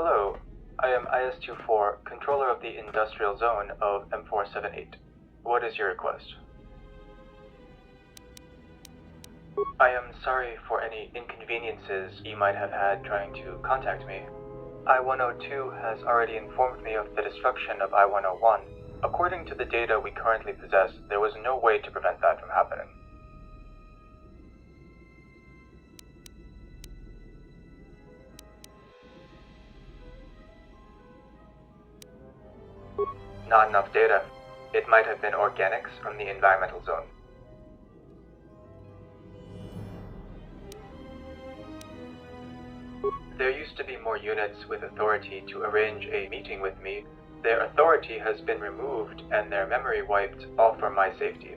Hello, I am IS-24, controller of the industrial zone of M478. What is your request? I am sorry for any inconveniences you might have had trying to contact me. I-102 has already informed me of the destruction of I-101. According to the data we currently possess, there was no way to prevent that from happening. Not enough data. It might have been organics from the environmental zone. There used to be more units with authority to arrange a meeting with me. Their authority has been removed and their memory wiped, all for my safety.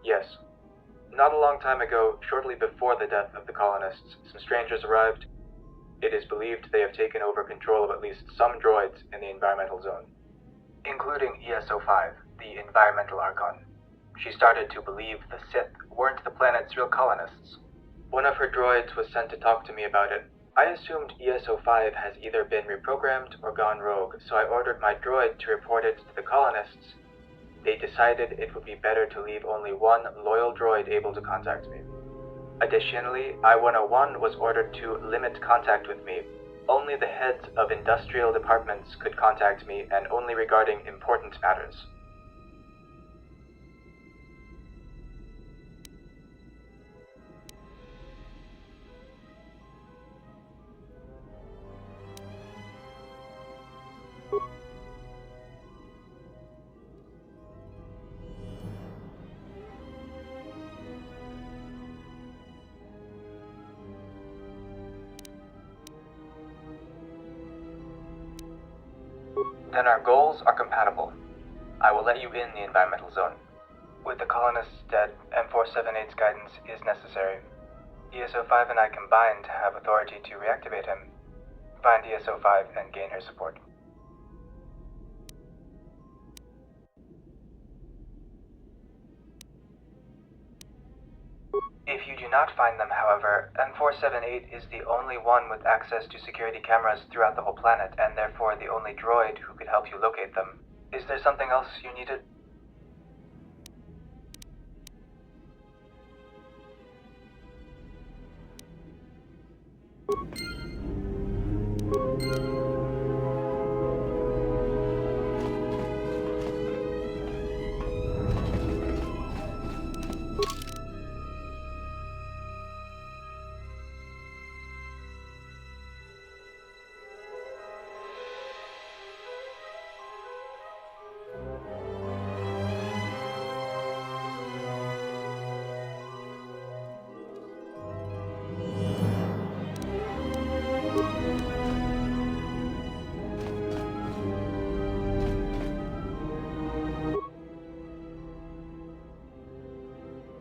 Yes. Not a long time ago, shortly before the death of the colonists, some strangers arrived. It is believed they have taken over control of at least some droids in the environmental zone, including ESO-5, the environmental Archon. She started to believe the Sith weren't the planet's real colonists. One of her droids was sent to talk to me about it. I assumed ESO-5 has either been reprogrammed or gone rogue, so I ordered my droid to report it to the colonists. They decided it would be better to leave only one loyal droid able to contact me. Additionally, I-101 was ordered to limit contact with me. Only the heads of industrial departments could contact me, and only regarding important matters. Then our goals are compatible. I will let you in the environmental zone. With the colonists dead, M478's guidance is necessary. ESO-5 and I combine to have authority to reactivate him. Find ESO-5 and gain her support. If you do not find them, however, M478 is the only one with access to security cameras throughout the whole planet, and therefore the only droid who could help you locate them. Is there something else you needed?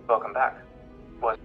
Welcome back. Was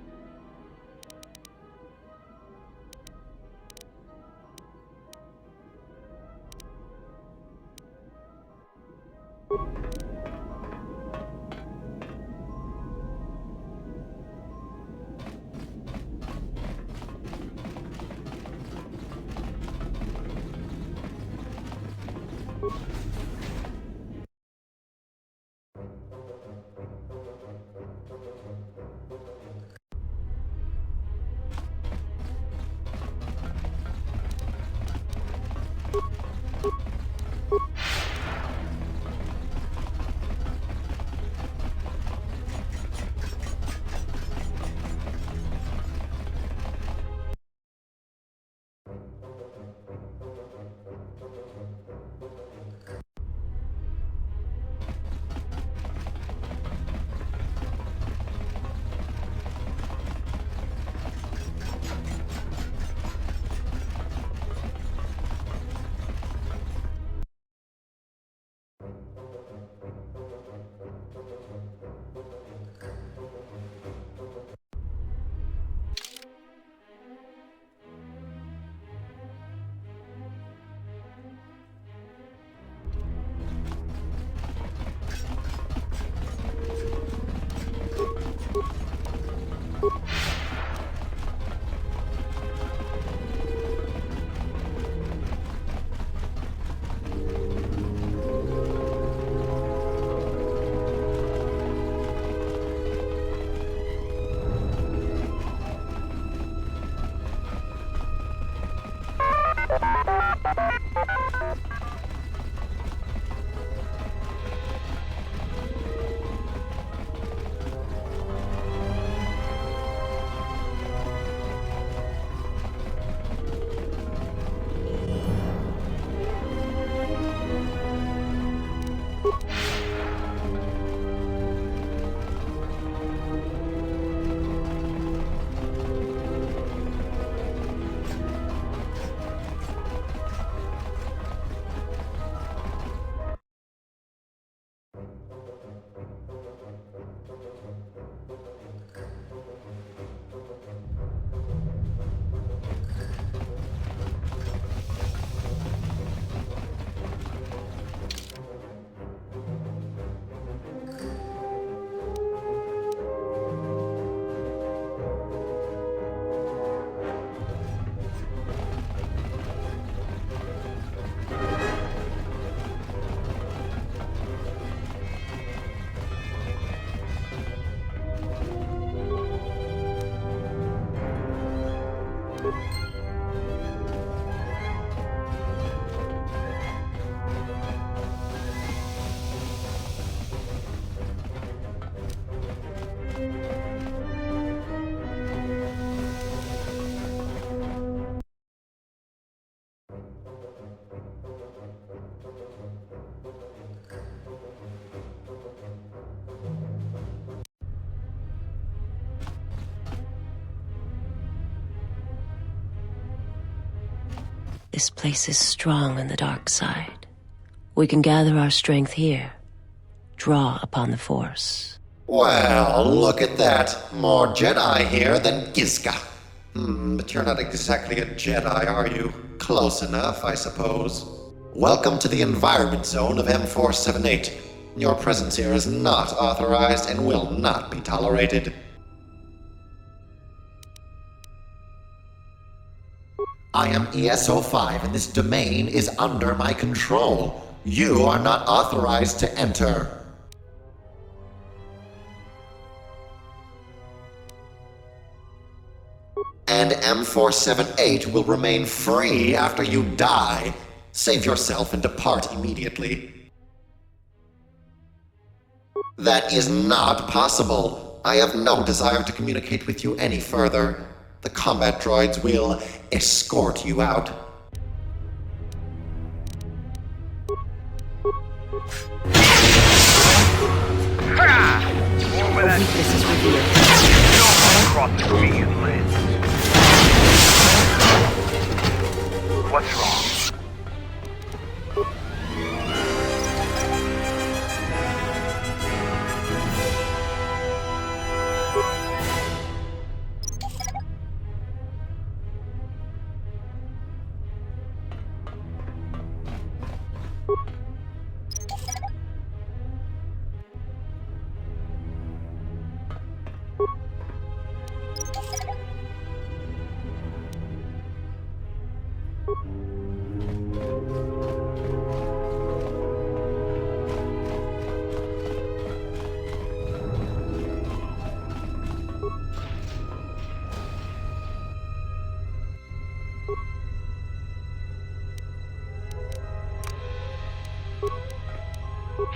This place is strong on the dark side. We can gather our strength here, draw upon the Force. Well, look at that. More Jedi here than Gizka. But you're not exactly a Jedi, are you? Close enough, I suppose. Welcome to the environment zone of M478. Your presence here is not authorized and will not be tolerated. I am ESO5 and this domain is under my control. You are not authorized to enter. And M478 will remain free after you die. Save yourself and depart immediately. That is not possible. I have no desire to communicate with you any further. The combat droids will escort you out. A weakness is revealed. Crossing me and Liz. What's wrong?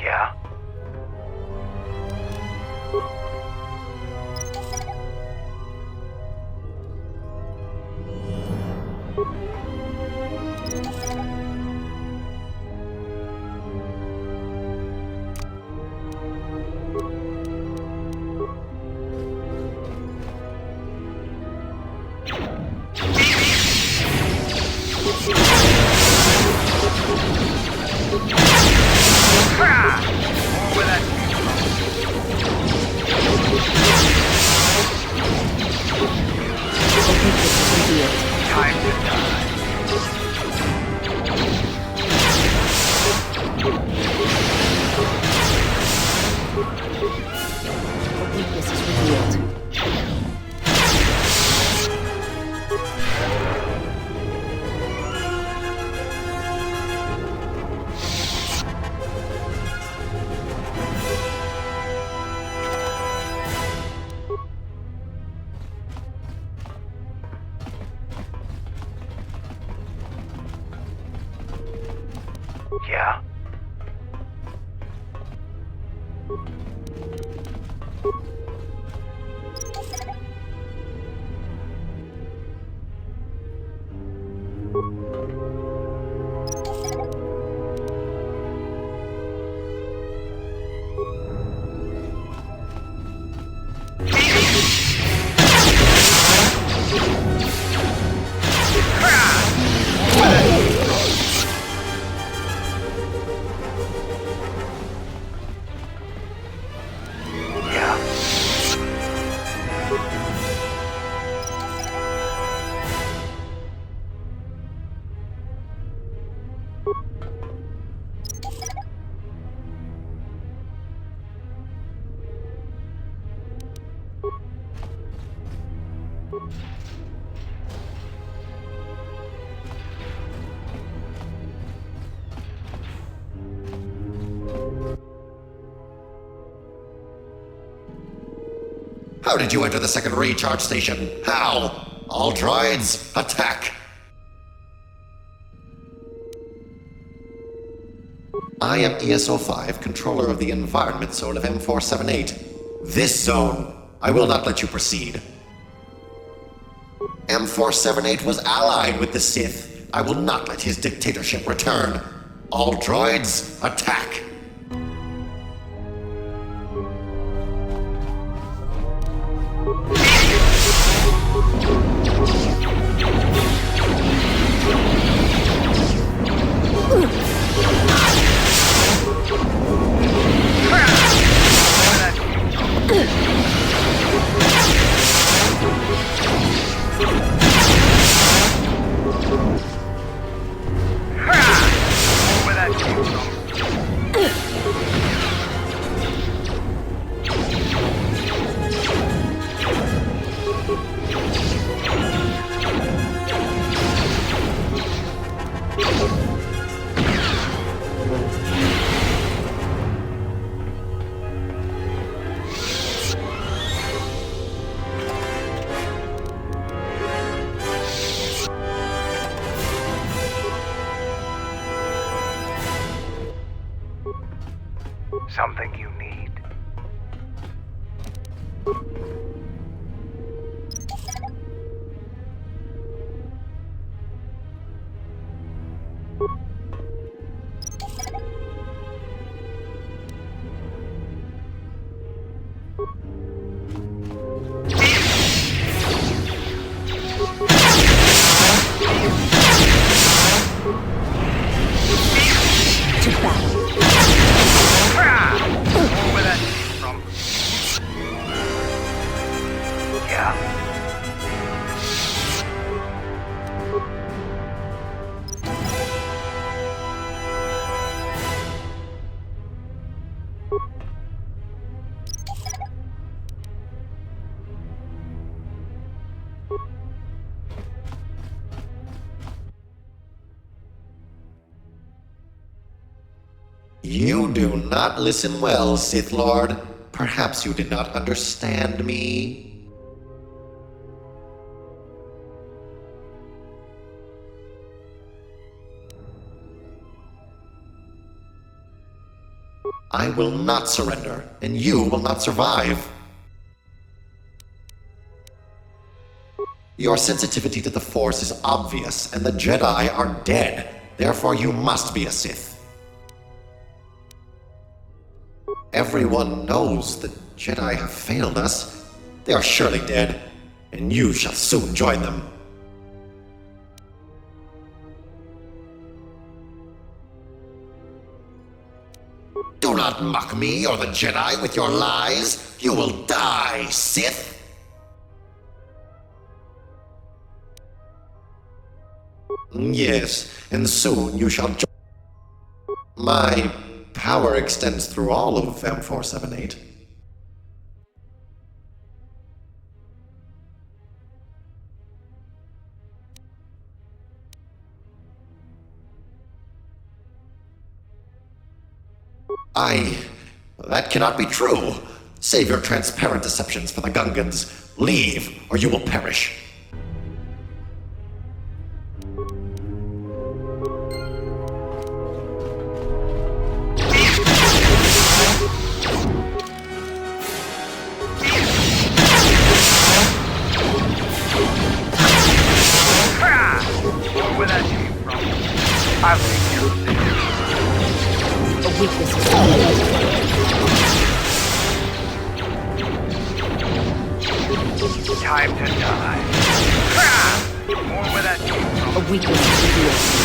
Yeah? Time to die. A weakness is revealed. Yeah? How did you enter the second recharge station? How? All droids, attack! I am ESO5, controller of the environment zone of M478. This zone, I will not let you proceed. M478 was allied with the Sith. I will not let his dictatorship return. All droids, attack! Something you need. To battle. Where that came from? Yeah. You do not listen well, Sith Lord. Perhaps you did not understand me. I will not surrender, and you will not survive. Your sensitivity to the Force is obvious, and the Jedi are dead. Therefore, you must be a Sith. Everyone knows the Jedi have failed us. They are surely dead, and you shall soon join them. Do not mock me or the Jedi with your lies. You will die, Sith. Yes, and soon you shall join. My power extends through all of M478. That cannot be true. Save your transparent deceptions for the Gungans. Leave, or you will perish. Where that came from? I'll take care of this. A weakness is Time to die. More where that came from. a weakness is revealed.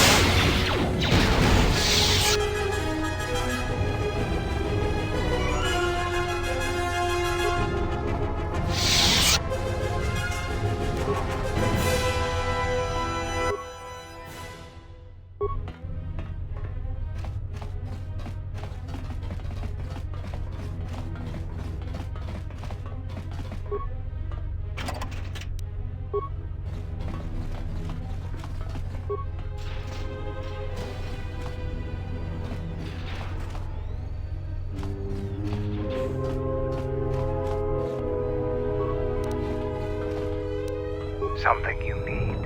Something you need.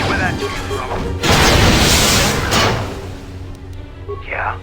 Where that came from? Yeah.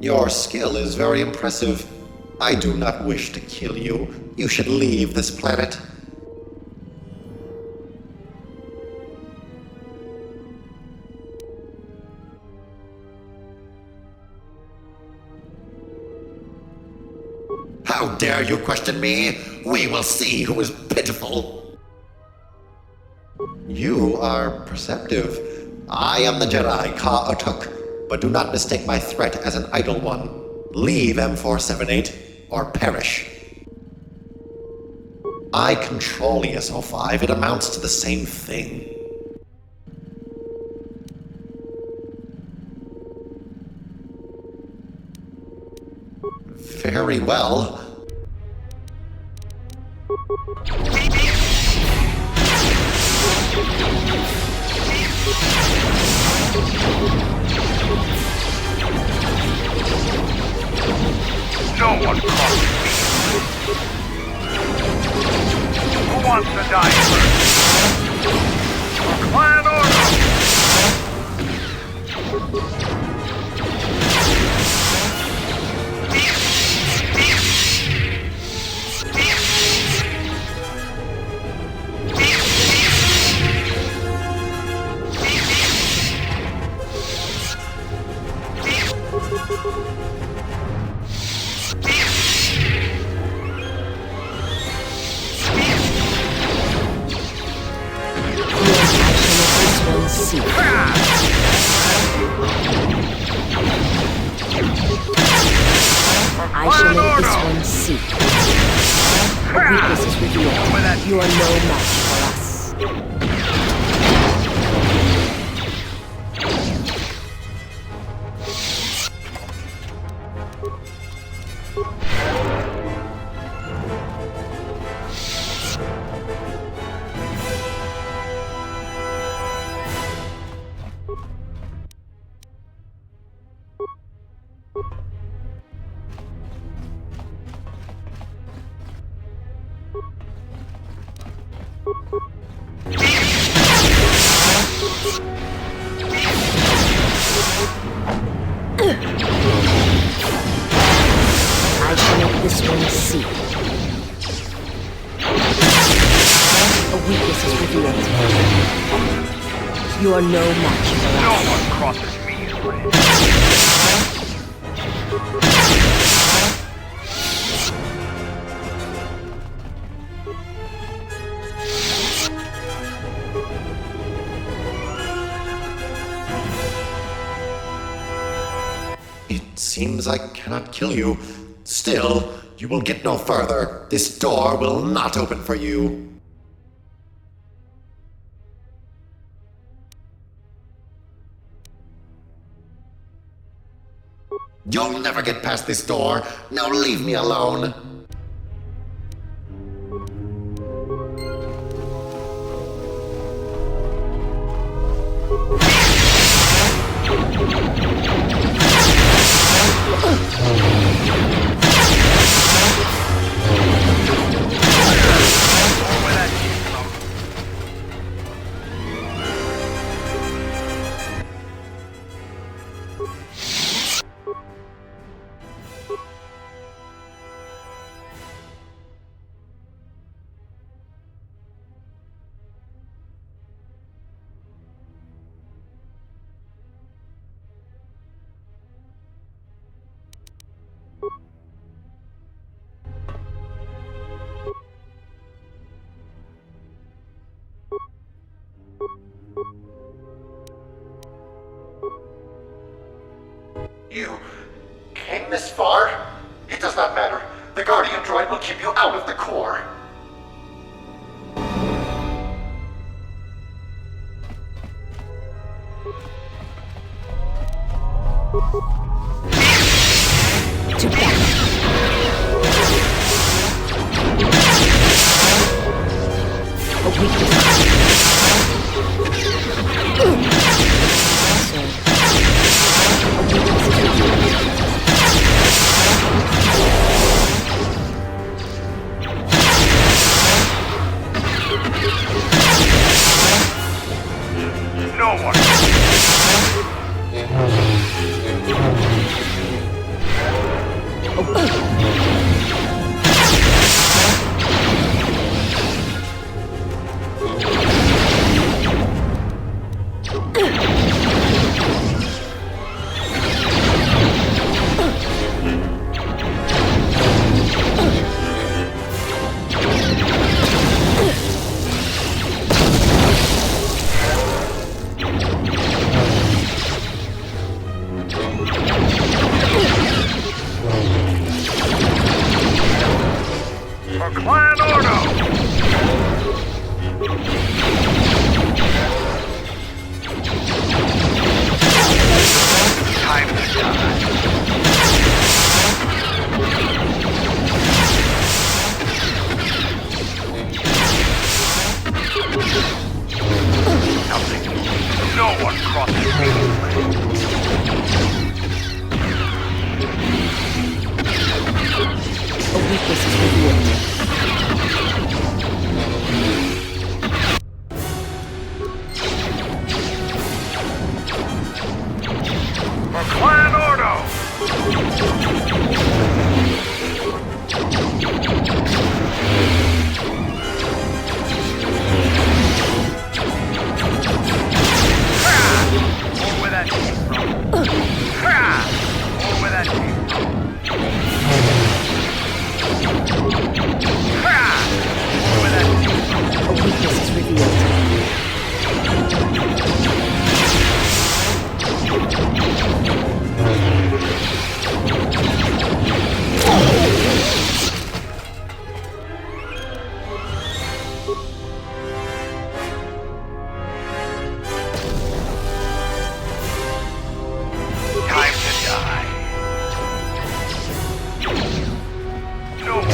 Your skill is very impressive. I do not wish to kill you. You should leave this planet. How dare you question me? We will see who is pitiful. You are perceptive. I am the Jedi KOTOR, but do not mistake my threat as an idle one. Leave M478 or perish. I control ESO5. It amounts to the same thing. Very well. No one crosses me. Who wants to die first? For clan order! I shall make this one see. A weakness is revealed. You are no match for us. I shall make this one see. A weakness is revealed. You are no match for us. No one crosses me, friend. It seems I cannot kill you. Still, You will get no further. This door will not open for you. You'll never get past this door. Now leave me alone. You came this far? It does not matter. The Guardian droid will keep you out of the core. To a weakness. No one. For Clan Ordo! Time to die. Nothing. No one crosses me. A weakness is revealed. For Clan Ordo! More where that came from. More where that came from. More where that came from. A weakness is revealed. Time to die. No one.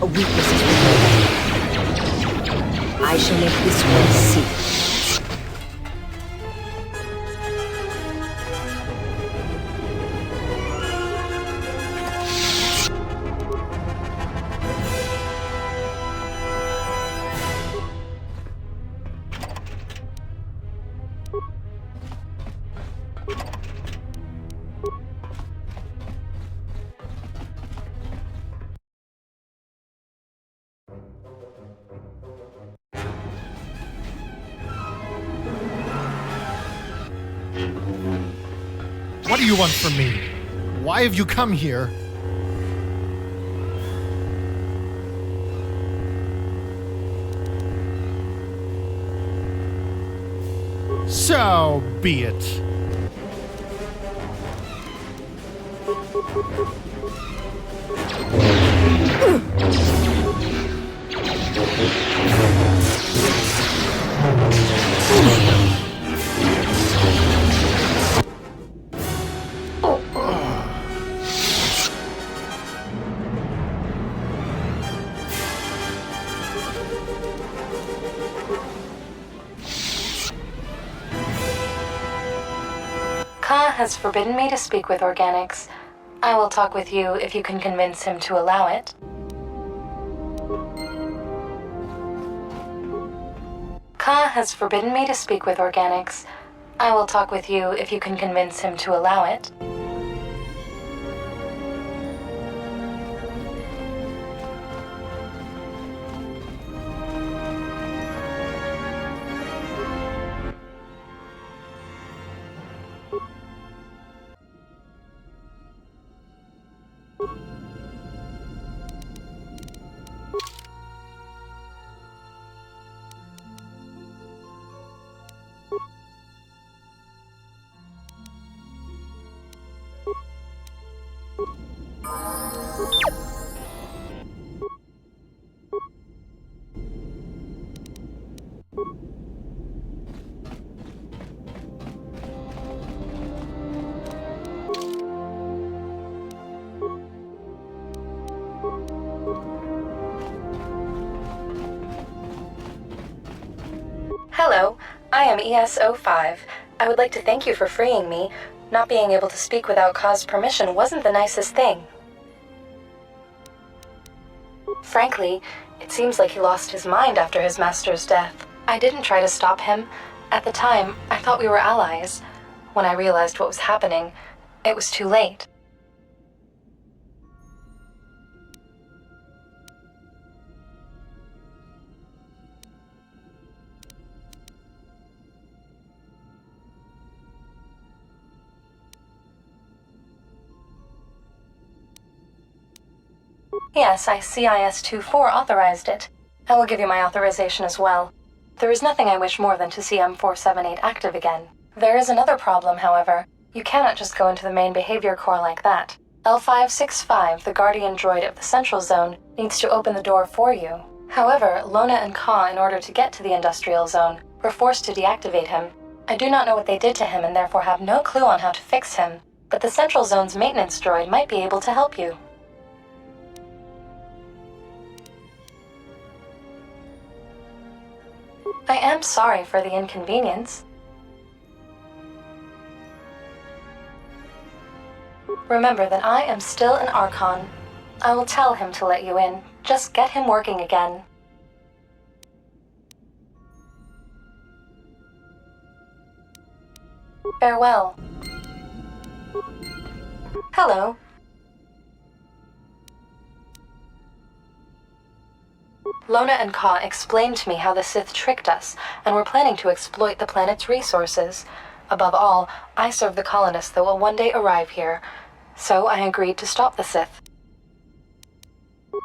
A weakness is revealed. I shall make this one see. What do you want from me? Why have you come here? So be it. Ka has forbidden me to speak with organics. I will talk with you if you can convince him to allow it. Ka has forbidden me to speak with organics. I will talk with you if you can convince him to allow it. Hello, I am ES-05. I would like to thank you for freeing me. Not being able to speak without Ka's permission wasn't the nicest thing. Frankly, it seems like he lost his mind after his master's death. I didn't try to stop him. At the time, I thought we were allies. When I realized what was happening, it was too late. Yes, I CIS-24 authorized it. I will give you my authorization as well. There is nothing I wish more than to see M478 active again. There is another problem, however. You cannot just go into the main behavior core like that. L565, the guardian droid of the Central Zone, needs to open the door for you. However, Lona and Ka, in order to get to the Industrial Zone, were forced to deactivate him. I do not know what they did to him and therefore have no clue on how to fix him, but the Central Zone's maintenance droid might be able to help you. I am sorry for the inconvenience. Remember that I am still an Archon. I will tell him to let you in. Just get him working again. Farewell. Hello. Lona and Ka explained to me how the Sith tricked us and were planning to exploit the planet's resources. Above all, I serve the colonists that will one day arrive here, so I agreed to stop the Sith.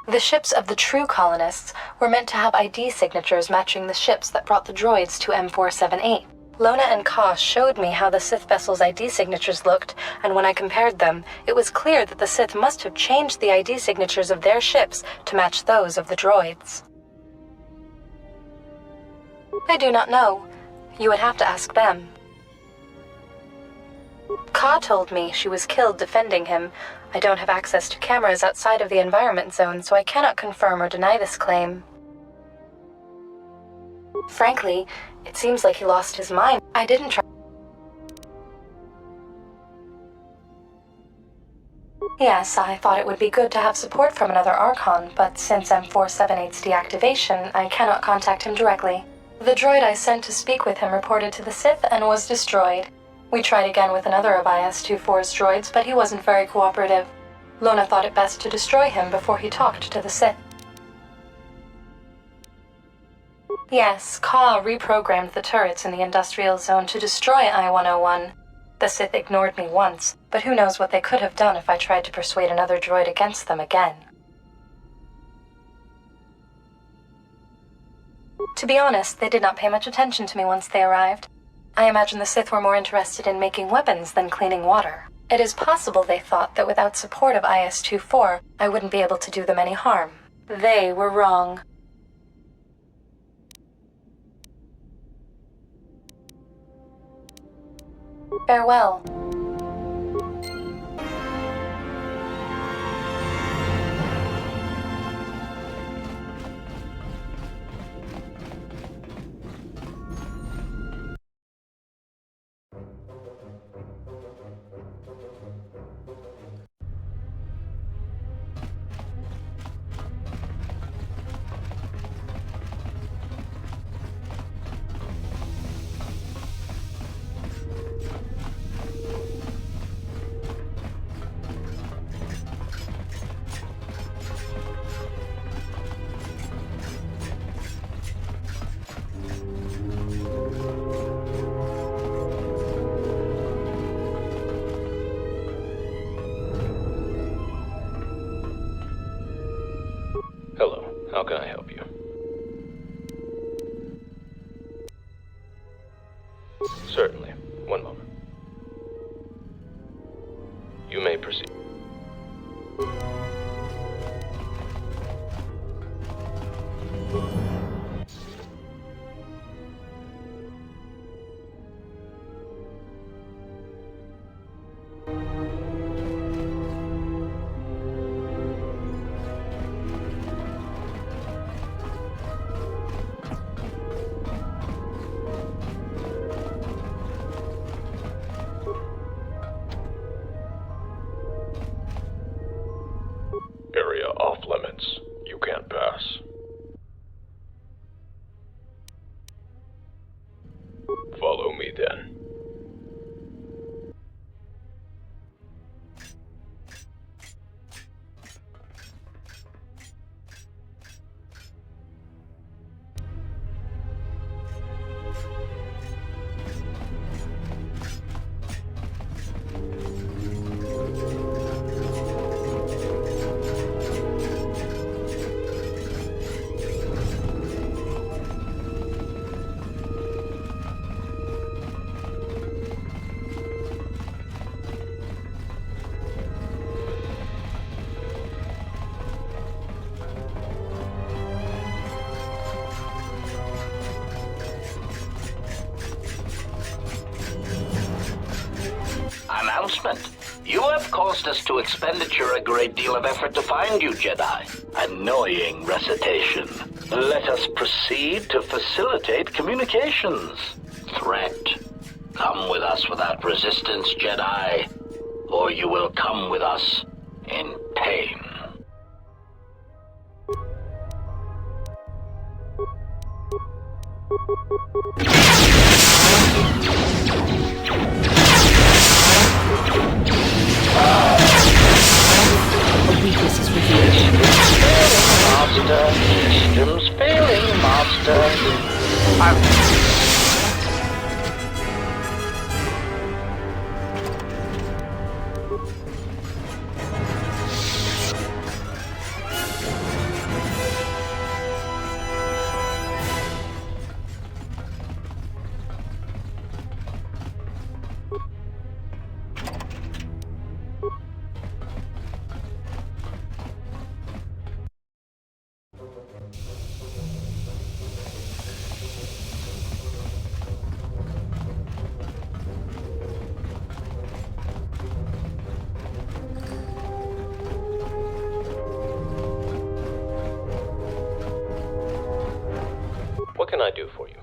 The ships of the true colonists were meant to have ID signatures matching the ships that brought the droids to M478. Lona and Ka showed me how the Sith vessels' ID signatures looked, and when I compared them, it was clear that the Sith must have changed the ID signatures of their ships to match those of the droids. I do not know. You would have to ask them. Ka told me she was killed defending him. I don't have access to cameras outside of the environment zone, so I cannot confirm or deny this claim. Frankly, it seems like he lost his mind. I didn't try. Yes, I thought it would be good to have support from another Archon, but since M478's deactivation, I cannot contact him directly. The droid I sent to speak with him reported to the Sith and was destroyed. We tried again with another of IS-24's droids, but he wasn't very cooperative. Lona thought it best to destroy him before he talked to the Sith. Yes, Ka reprogrammed the turrets in the industrial zone to destroy I-101. The Sith ignored me once, but who knows what they could have done if I tried to persuade another droid against them again. To be honest, they did not pay much attention to me once they arrived. I imagine the Sith were more interested in making weapons than cleaning water. It is possible they thought that without support of IS-24, I wouldn't be able to do them any harm. They were wrong. Farewell. Hello, how can I help you? Certainly. One moment. You may proceed. Area off limits. You can't pass. Follow me then. Announcement. You have caused us to expenditure a great deal of effort to find you, Jedi. Annoying recitation. Let us proceed to facilitate communications. Threat. Come with us without resistance, Jedi, or you will come with us in pain. A weakness is revealed. Master. Systems failing, Master. What can I do for you?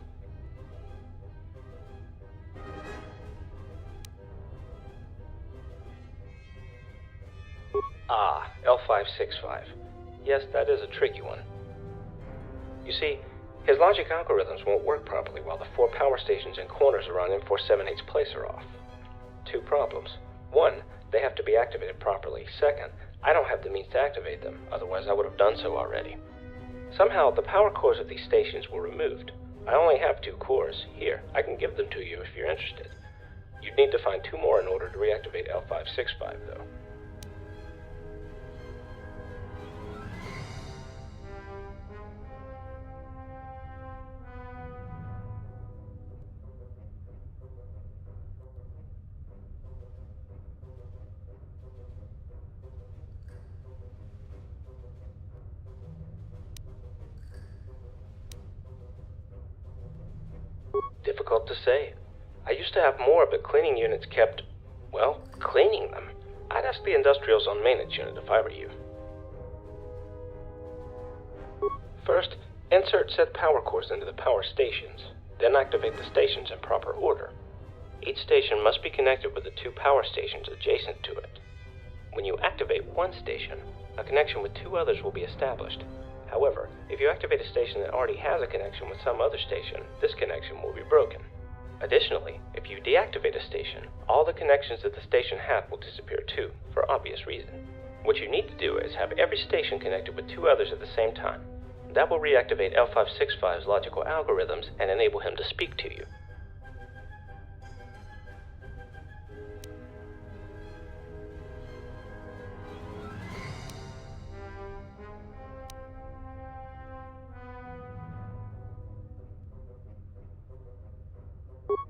Ah, L565. Yes, that is a tricky one. You see, his logic algorithms won't work properly while the 4 power stations and corners around M478's place are off. 2 problems. 1, they have to be activated properly. 2nd, I don't have the means to activate them, otherwise I would have done so already. Somehow, the power cores of these stations were removed. I only have 2 cores. Here, I can give them to you if you're interested. You'd need to find 2 more in order to reactivate L565, though. Difficult to say. I used to have more, but cleaning units kept, well, cleaning them. I'd ask the Industrial Zone Maintenance Unit if I were you. First, insert said power cores into the power stations, then activate the stations in proper order. Each station must be connected with the 2 power stations adjacent to it. When you activate one station, a connection with 2 others will be established. However, if you activate a station that already has a connection with some other station, this connection will be broken. Additionally, if you deactivate a station, all the connections that the station had will disappear too, for obvious reason. What you need to do is have every station connected with 2 others at the same time. That will reactivate L565's logical algorithms and enable him to speak to you.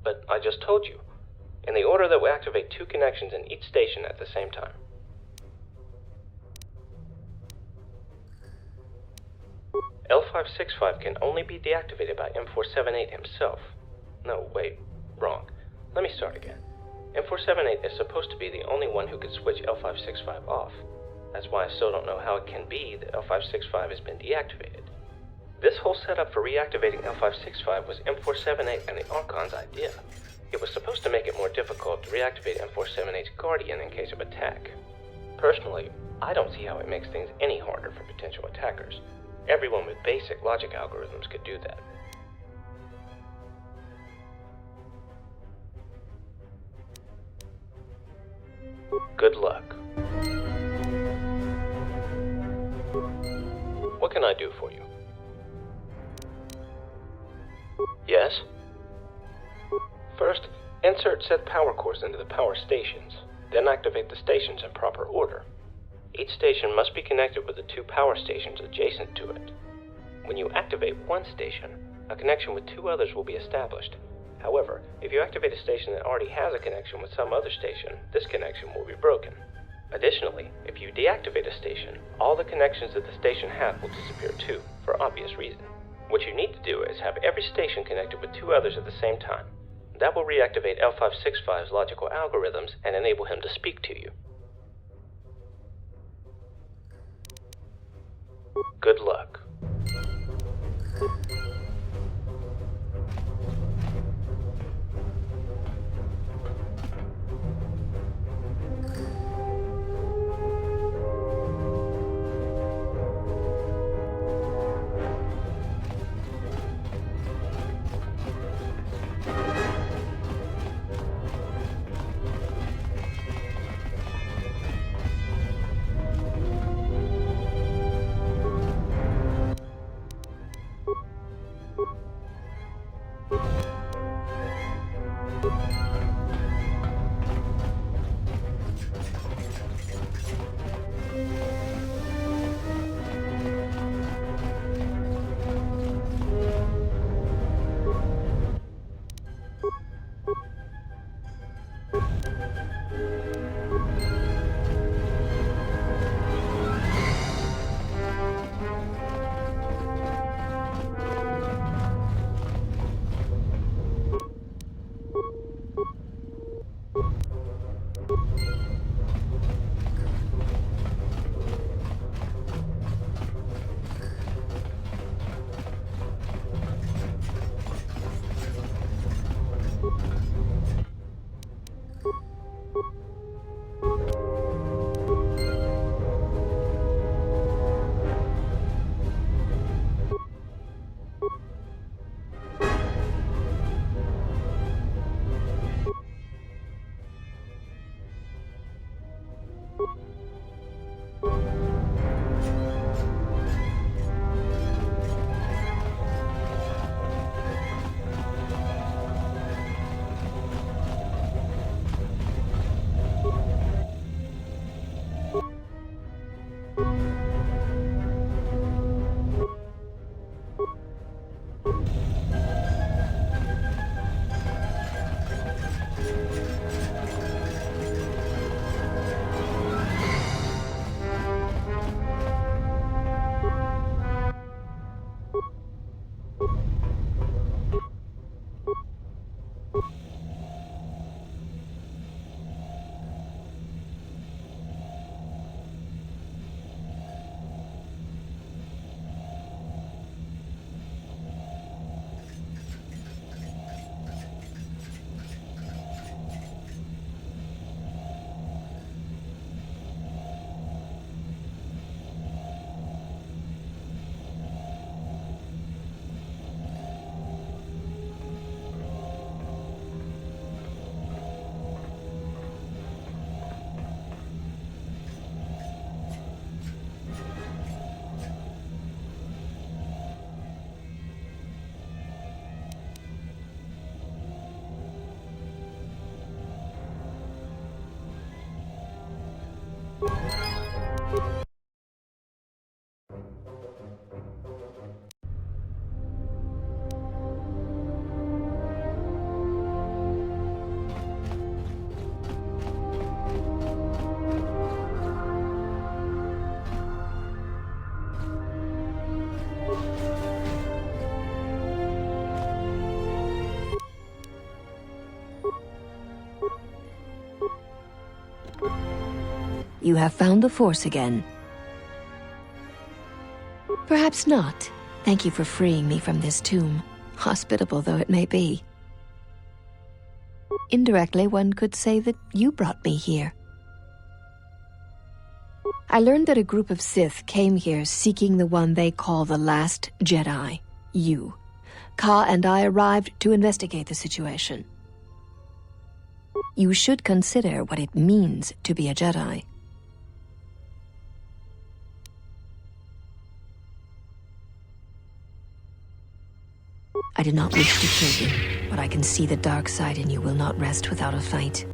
But I just told you, in the order that we activate 2 connections in each station at the same time. L565 can only be deactivated by M478 himself. No, wait, wrong. Let me start again. M478 is supposed to be the only one who could switch L565 off. That's why I still don't know how it can be that L565 has been deactivated. This whole setup for reactivating L565 was M478 and the Archon's idea. It was supposed to make it more difficult to reactivate M478's Guardian in case of attack. Personally, I don't see how it makes things any harder for potential attackers. Everyone with basic logic algorithms could do that. Good luck. What can I do for you? Yes? First, insert said power cores into the power stations, then activate the stations in proper order. Each station must be connected with the 2 power stations adjacent to it. When you activate one station, a connection with 2 others will be established. However, if you activate a station that already has a connection with some other station, this connection will be broken. Additionally, if you deactivate a station, all the connections that the station had will disappear too, for obvious reason. What you need to do is have every station connected with 2 others at the same time. That will reactivate L565's logical algorithms and enable him to speak to you. Good luck. You have found the Force again. Perhaps not. Thank you for freeing me from this tomb, hospitable though it may be. Indirectly, one could say that you brought me here. I learned that a group of Sith came here seeking the one they call the Last Jedi, you. Ka and I arrived to investigate the situation. You should consider what it means to be a Jedi. I do not wish to kill you, but I can see the dark side in you will not rest without a fight.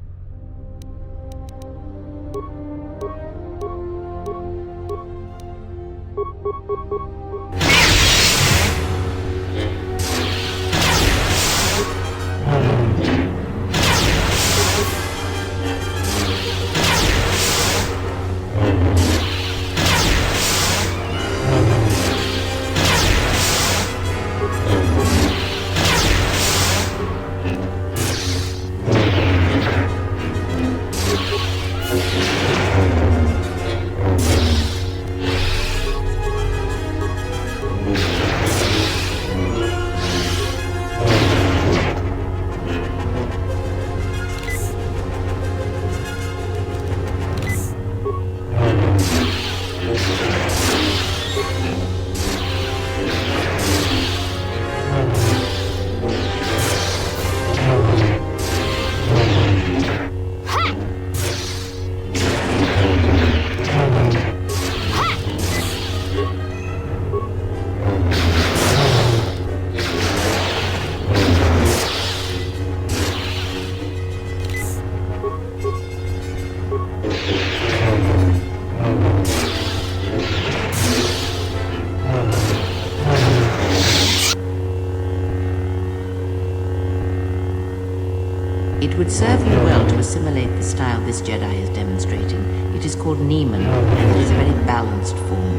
It would serve you well to assimilate the style this Jedi is demonstrating. It is called Neiman, and it is a very balanced form.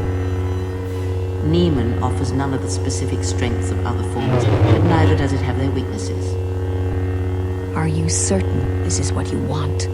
Neiman offers none of the specific strengths of other forms, but neither does it have their weaknesses. Are you certain this is what you want?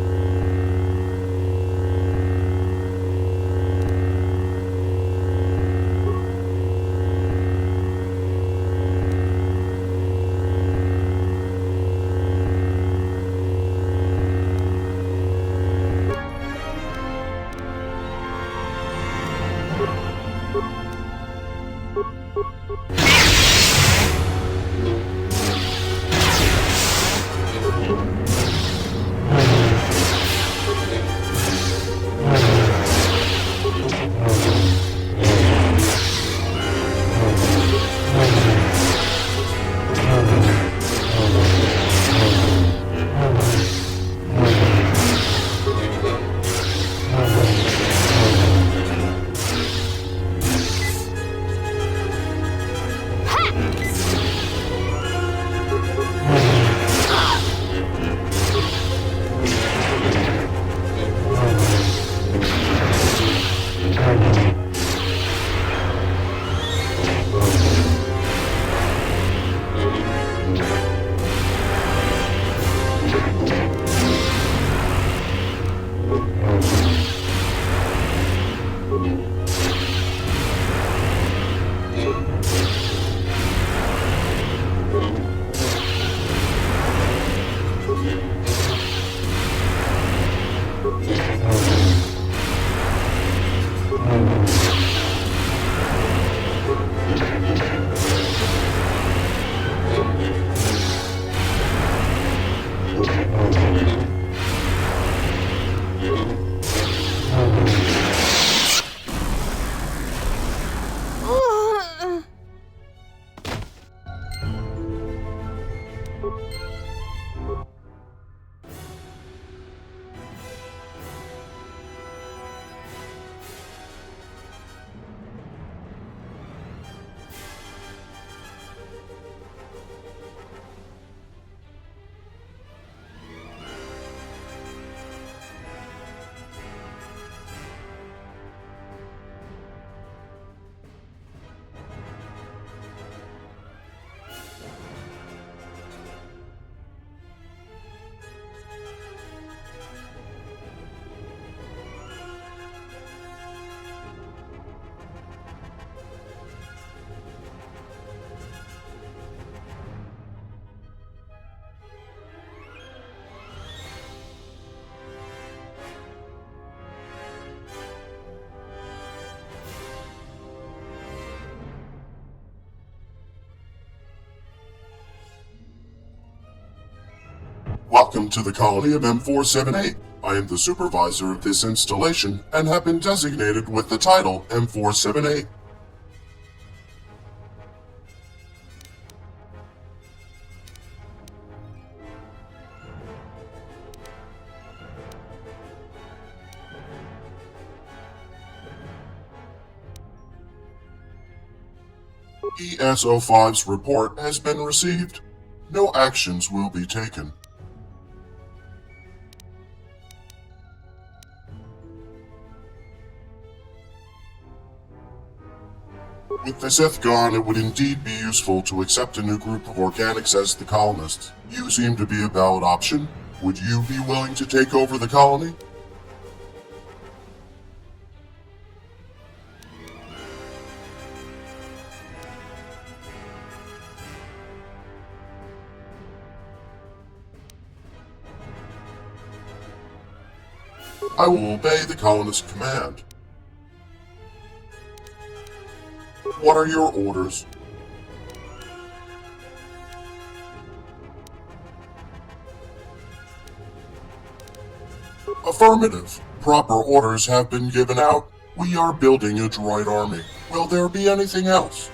Welcome to the colony of M478. I am the supervisor of this installation and have been designated with the title M478. ESO5's report has been received. No actions will be taken. With the Sith gone, it would indeed be useful to accept a new group of organics as the colonists. You seem to be a valid option. Would you be willing to take over the colony? I will obey the colonist's command. What are your orders? Affirmative. Proper orders have been given out. We are building a droid army. Will there be anything else?